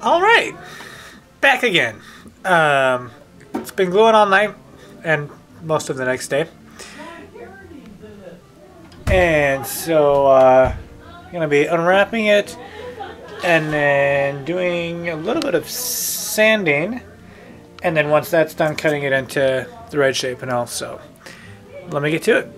All right, back again. It's been gluing all night and most of the next day. And so I'm going to be unwrapping it and then doing a little bit of sanding. And then once that's done, cutting it into the right shape and all. So let me get to it.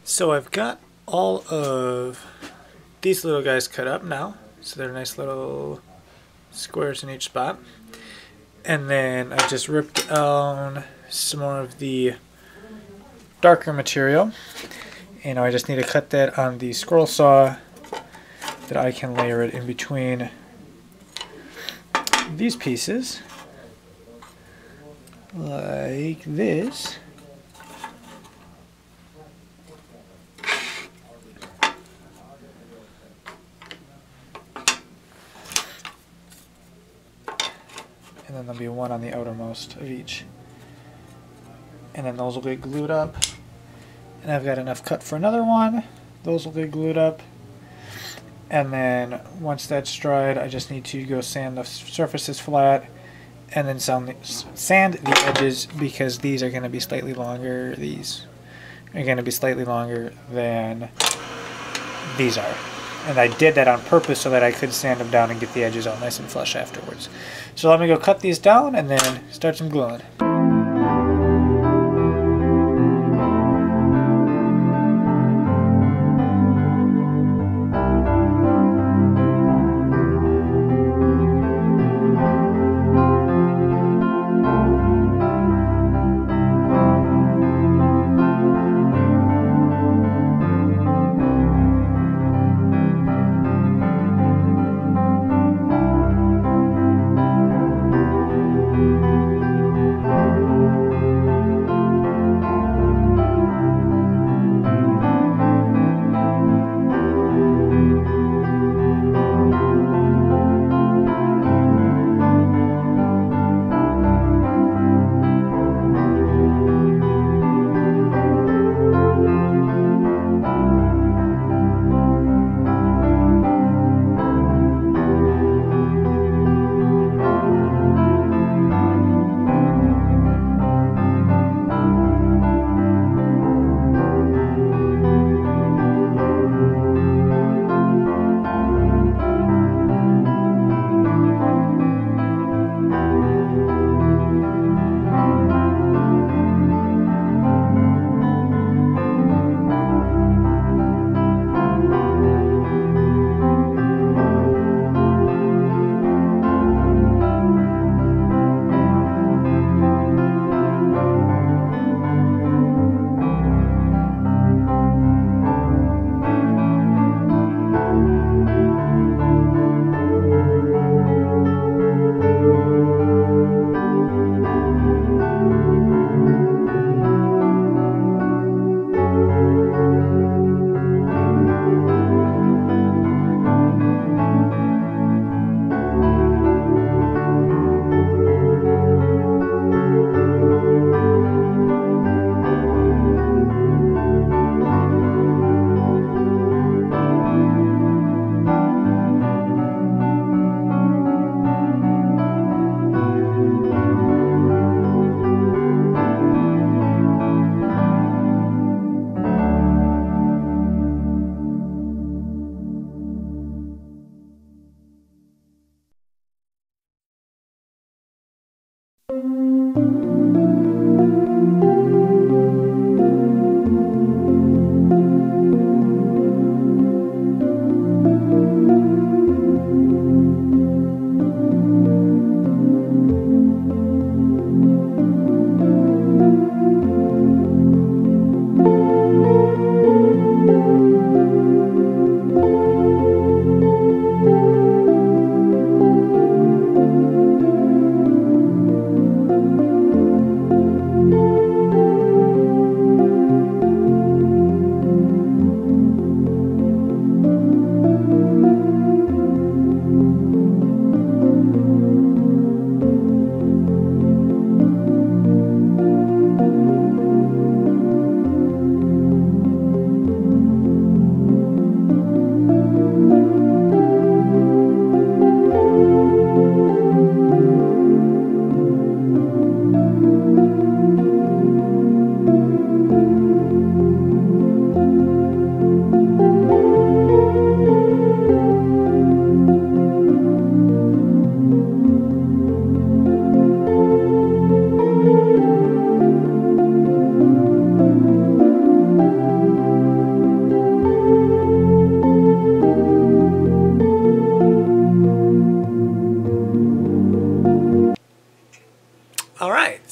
So I've got all of these little guys cut up now. So they're nice little squares in each spot. And then I just ripped down some more of the darker material. And I just need to cut that on the scroll saw that I can layer it in between these pieces. Like this. And then there'll be one on the outermost of each. And then those will get glued up. And I've got enough cut for another one. Those will get glued up. And then once that's dried, I just need to go sand the surfaces flat. And then sand the edges because these are going to be slightly longer. These are going to be slightly longer than these are. And I did that on purpose so that I could sand them down and get the edges all nice and flush afterwards. So let me go cut these down and then start some gluing.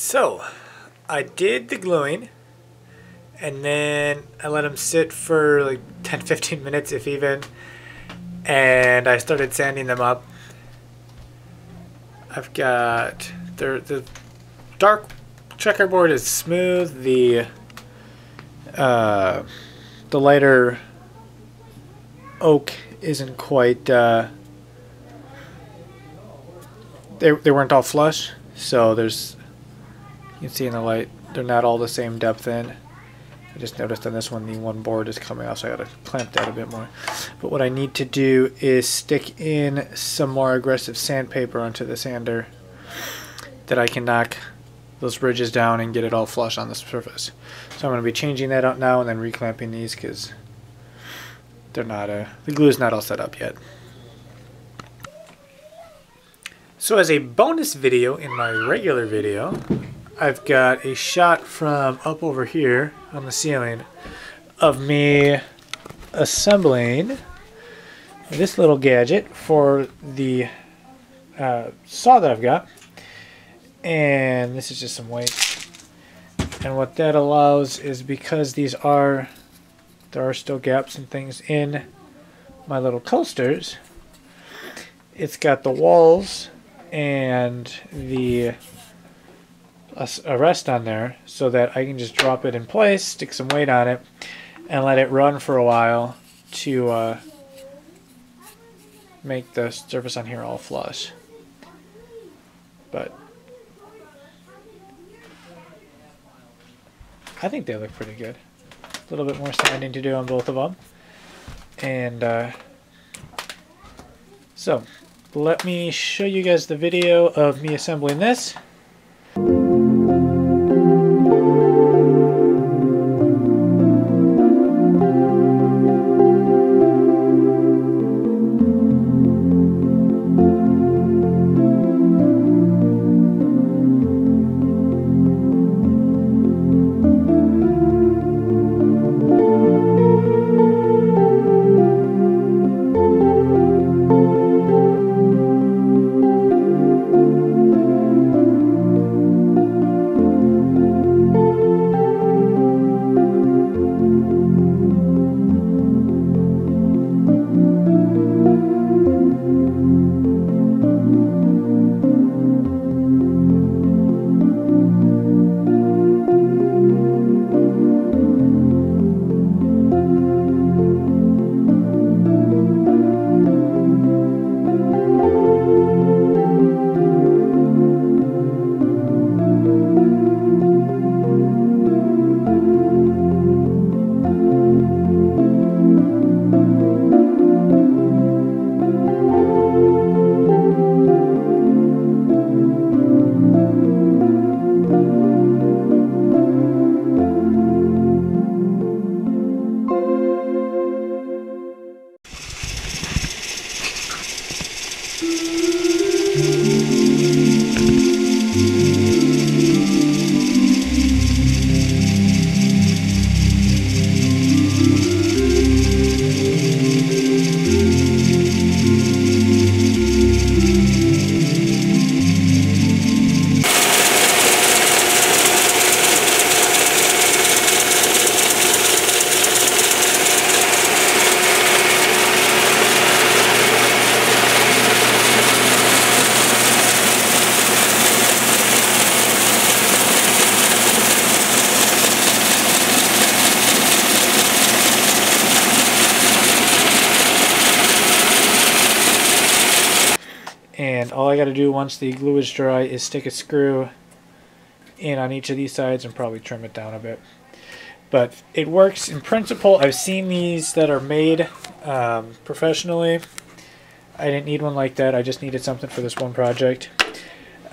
So, I did the gluing, and then I let them sit for like 10-15 minutes, if even, and I started sanding them up. I've got the dark checkerboard is smooth. The lighter oak isn't quite. They weren't all flush, so there's. You can see in the light they're not all the same depth in. I just noticed on this one the one board is coming off, so I gotta clamp that a bit more. But what I need to do is stick in some more aggressive sandpaper onto the sander that I can knock those ridges down and get it all flush on the surface. So I'm going to be changing that out now and then reclamping these because they're not the glue is not all set up yet. So as a bonus video in my regular video, I've got a shot from up over here on the ceiling of me assembling this little gadget for the saw that I've got. And this is just some weight. And what that allows is, because there are still gaps and things in my little coasters, it's got the walls and the a rest on there so that I can just drop it in place, stick some weight on it, and let it run for a while to make the surface on here all flush. But I think they look pretty good. A little bit more sanding to do on both of them. And so let me show you guys the video of me assembling this. And all I got to do once the glue is dry is stick a screw in on each of these sides and probably trim it down a bit. But it works in principle. I've seen these that are made professionally. I didn't need one like that. I just needed something for this one project.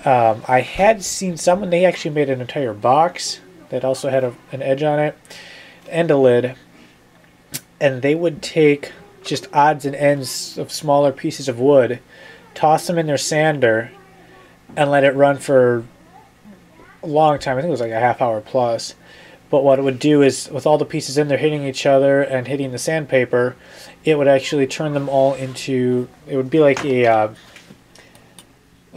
I had seen someone, they actually made an entire box that also had an edge on it and a lid. And they would take just odds and ends of smaller pieces of wood, toss them in their sander, and let it run for a long time. I think it was like a half hour plus. But what it would do is, with all the pieces in there hitting each other and hitting the sandpaper, it would actually turn them all into, it would be like a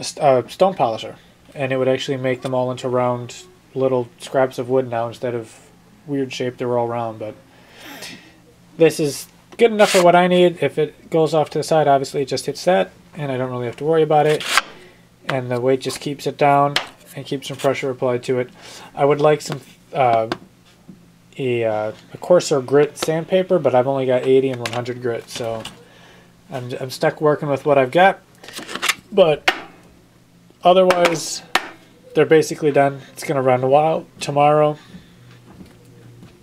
stone polisher. and it would actually make them all into round little scraps of wood now instead of weird shape they were all round. But this is good enough for what I need. If it goes off to the side, obviously it just hits that, and I don't really have to worry about it. And the weight just keeps it down and keeps some pressure applied to it. I would like some a coarser grit sandpaper, but I've only got 80 and 100 grit, so I'm stuck working with what I've got. But otherwise, they're basically done. It's gonna run a while tomorrow.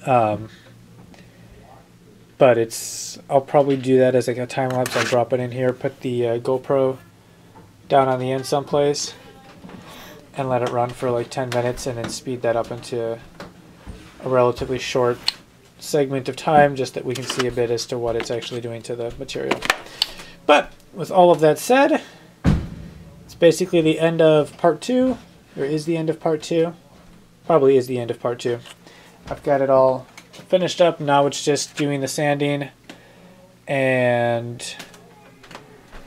But I'll probably do that as like a time lapse. I'll drop it in here, put the GoPro down on the end someplace, and let it run for like 10 minutes, and then speed that up into a relatively short segment of time, just that we can see a bit as to what it's actually doing to the material. But with all of that said, it's basically the end of part 2, or is the end of part 2. Probably is the end of part 2. I've got it all finished up. Now it's just doing the sanding, and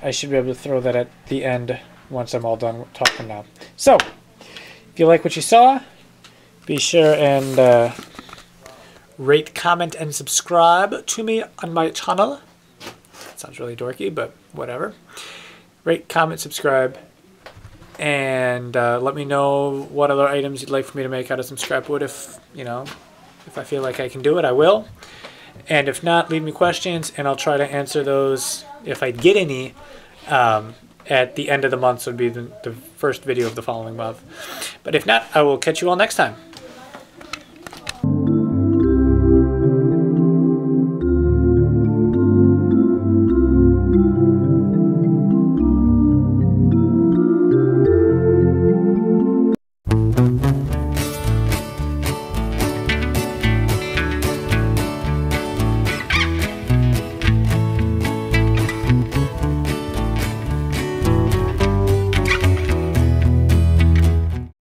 I should be able to throw that at the end once I'm all done talking now. So, if you like what you saw, be sure and rate, comment, and subscribe to me on my channel. Sounds really dorky, but whatever. Rate, comment, subscribe, and let me know what other items you'd like for me to make out of some scrap wood. If I feel like I can do it, I will. And if not, leave me questions, and I'll try to answer those if I get any at the end of the month. So it would be the first video of the following month. But if not, I will catch you all next time.